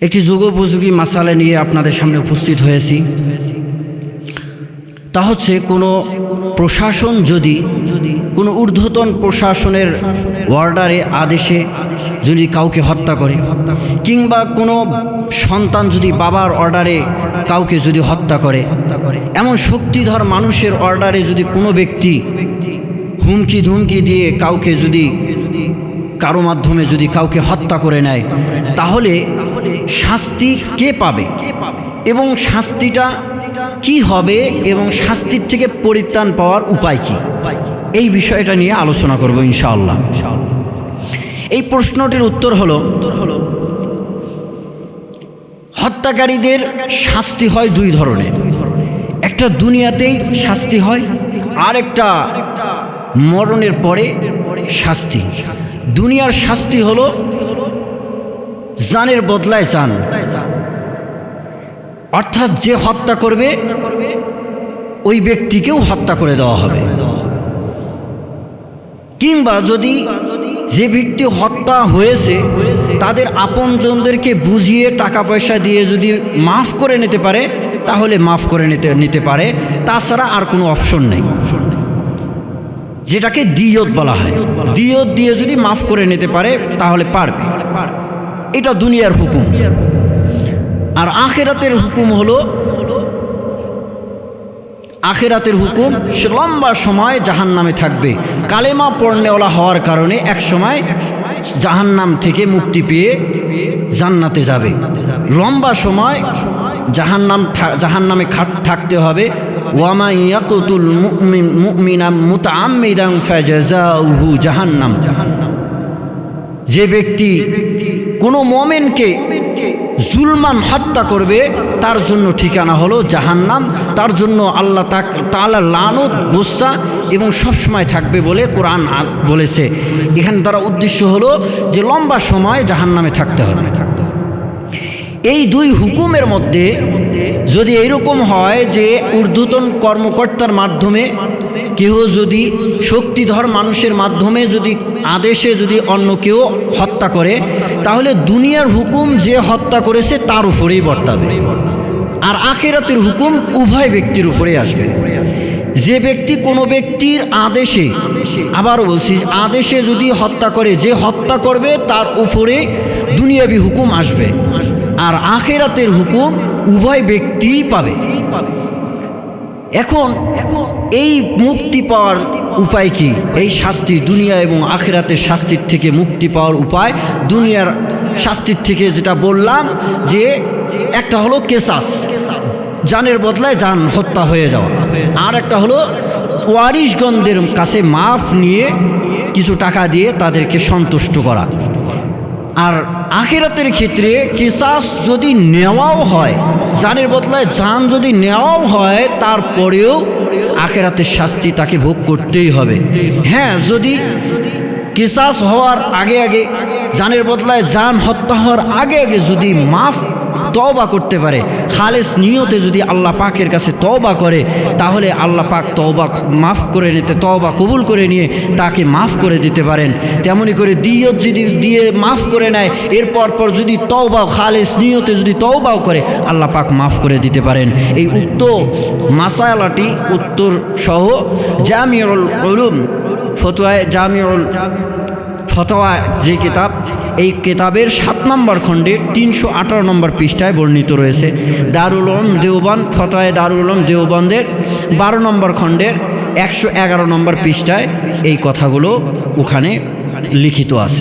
একটি যুগোপযোগী মাসালা নিয়ে আপনাদের সামনে উপস্থিত হয়েছি। তা হচ্ছে কোনো প্রশাসন যদি কোনো ঊর্ধ্বতন প্রশাসনের অর্ডারে আদেশে যদি কাউকে হত্যা করে, কিংবা কোনো সন্তান যদি বাবার অর্ডারে কাউকে যদি হত্যা করে, এমন শক্তিধর মানুষের অর্ডারে যদি কোনো ব্যক্তি হুমকি ধুমকি দিয়ে কাউকে যদি কারো মাধ্যমে যদি কাউকে হত্যা করে নেয়, তাহলে শাস্তি কে পাবে এবং শাস্তিটা কি হবে এবং শাস্তির থেকে পরিত্রাণ পাওয়ার উপায় কি, এই বিষয়টা নিয়ে আলোচনা করব ইনশাআল্লাহ। এই প্রশ্নটির উত্তর হলো, হত্যাকারীদের শাস্তি হয় দুই ধরনের। একটা দুনিয়াতেই শাস্তি হয়, আর একটা মরণের পরে শাস্তি। দুনিয়ার শাস্তি হলো জানের বদলায় জান, অর্থাৎ যে হত্যা করবে ওই ব্যক্তিকেও হত্যা করে দেওয়া হবে। কিংবা যদি যে ব্যক্তি হত্যা হয়েছে তাদের আপনজনদেরকে বুঝিয়ে টাকা পয়সা দিয়ে যদি মাফ করে নিতে পারে, তাহলে মাফ করে নিতে পারে, তাছাড়া আর কোনো অপশন নেই, যেটাকে দিয়ত বলা হয়। দিয়ত দিয়ে যদি মাফ করে নিতে পারে তাহলে পারবে। এটা দুনিয়ার হুকুম। আর আখিরাতের হুকুম হলো, আখিরাতের হুকুম সে লম্বা সময় জাহান্নামে থাকবে। কালেমা পড়নেওয়ালা হওয়ার কারণে এক সময় জাহান্নাম থেকে মুক্তি পেয়ে জান্নাতে যাবে। লম্বা সময় জাহান্নামে থাকতে হবে। ওয়ামা ইয়াকুতুল মুমিনা মুতাআম্মিদান ফাজাযাউহু জাহান্নাম। যে ব্যক্তি কোনো মুমিনকে জুলমান হত্যা করবে তার জন্য ঠিকানা হলো জাহান্নাম। তার জন্য আল্লাহ তাআলা লানত, গুসা এবং সবসময় থাকবে বলে কোরআন বলেছে। এখানে তার উদ্দেশ্য হলো যে লম্বা সময় জাহান্নামে থাকতে হবে। এই দুই হুকুমের মধ্যে যদি এরকম হয় যে ঊর্ধ্বতন কর্মকর্তার মাধ্যমে কেউ যদি শক্তিধর মানুষের মাধ্যমে যদি আদেশে যদি অন্য কেউ হত্যা করে, তাহলে দুনিয়ার হুকুম যে হত্যা করেছে তার উপরেই বর্তাবে, আর আখিরাতের হুকুম উভয় ব্যক্তির উপরেই আসবে। যে ব্যক্তি কোনো ব্যক্তির আদেশে, আবারও বলছি, আদেশে যদি হত্যা করে, যে হত্যা করবে তার উপরে দুনিয়াবি হুকুম আসবে, আর আখিরাতের হুকুম উভয় ব্যক্তিই পাবে। এখন এই মুক্তি পাওয়ার উপায় কি? এই শাস্তি, দুনিয়া এবং আখিরাতের শাস্তির থেকে মুক্তি পাওয়ার উপায়, দুনিয়ার শাস্তির থেকে যেটা বললাম যে একটা হলো কেসাস, জানের বদলায় জান হত্যা হয়ে যাওয়া, আর একটা হলো ওয়ারিশগণদের কাছে মাফ নিয়ে কিছু টাকা দিয়ে তাদেরকে সন্তুষ্ট করা। আর আখিরাতের ক্ষেত্রে কিসাস যদি নেওয়াও হয়, জানের বদলায় জান যদি নেওয়াও হয়, তারপরেও আখিরাতের শাস্তি তাকে ভোগ করতেই হবে। হ্যাঁ, যদি কিসাস হওয়ার আগে আগে, জানের বদলায় জান হত্যা হওয়ার আগে আগে যদি মাফ তওবা করতে পারে, খালেস নিয়তে যদি আল্লাহ পাকের কাছে তওবা করে, তাহলে আল্লাহ পাক তওবা মাফ করে নিতে, তওবা কবুল করে নিয়ে তাকে মাফ করে দিতে পারেন। তেমনি করে দিয়ত যদি দিয়ে মাফ করে নেয়, এরপর যদি তওবা খালেস নিয়তে যদি তওবাও করে, আল্লাহ পাক মাফ করে দিতে পারেন। এই উক্ত মাসালাটি উত্তর সহ জামিউল উলুম ফতোয়া যে কিতাব, এই কিতাবের 7 নম্বর খণ্ডে 318 নম্বর পৃষ্ঠায় বর্ণিত রয়েছে। দারুল উলুম দেওবন্দ, ফতোয়া দারুল উলুম দেওবন্দের 12 নম্বর খণ্ডের 111 নম্বর পৃষ্ঠায় এই কথাগুলো ওখানে লিখিত আছে।